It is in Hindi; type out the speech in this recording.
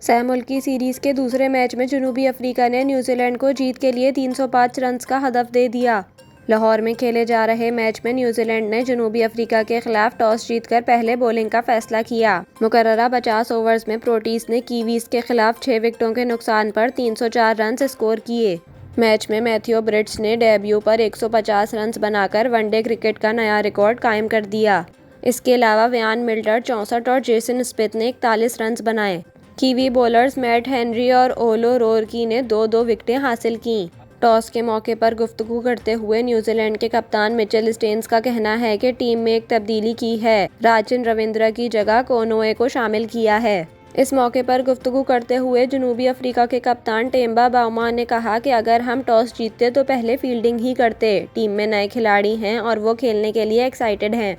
सहमुल्की सीरीज के दूसरे मैच में जनूबी अफ्रीका ने न्यूजीलैंड को जीत के लिए 305 रन्स का हदफ दे दिया। लाहौर में खेले जा रहे मैच में न्यूजीलैंड ने जनूबी अफ्रीका के खिलाफ टॉस जीतकर पहले बॉलिंग का फैसला किया। मुकर्ररा 50 ओवर्स में प्रोटीज ने कीवीज के खिलाफ 6 विकेटों के नुकसान पर 304 रन्स स्कोर किए। मैच में मैथ्यू ब्रिट्स ने डेब्यू पर 150 रन्स बनाकर वनडे क्रिकेट का नया रिकॉर्ड कायम कर दिया। इसके अलावा व्यान मिल्टर 64 और जेसन स्मिथ ने 41 रन्स बनाए। कीवी बॉलर्स मैट हेनरी और ओलो रोरकी ने 2-2 विकेटें हासिल कीं। टॉस के मौके पर गुफ्तगू करते हुए न्यूजीलैंड के कप्तान मिचेल स्टेन्स का कहना है कि टीम में एक तब्दीली की है, राचिन रविंद्र की जगह कोनोए को शामिल किया है। इस मौके पर गुफ्तगू करते हुए जनूबी अफ्रीका के कप्तान टेम्बा बाउमा ने कहा कि अगर हम टॉस जीतते तो पहले फील्डिंग ही करते। टीम में नए खिलाड़ी हैं और वो खेलने के लिए एक्साइटेड हैं।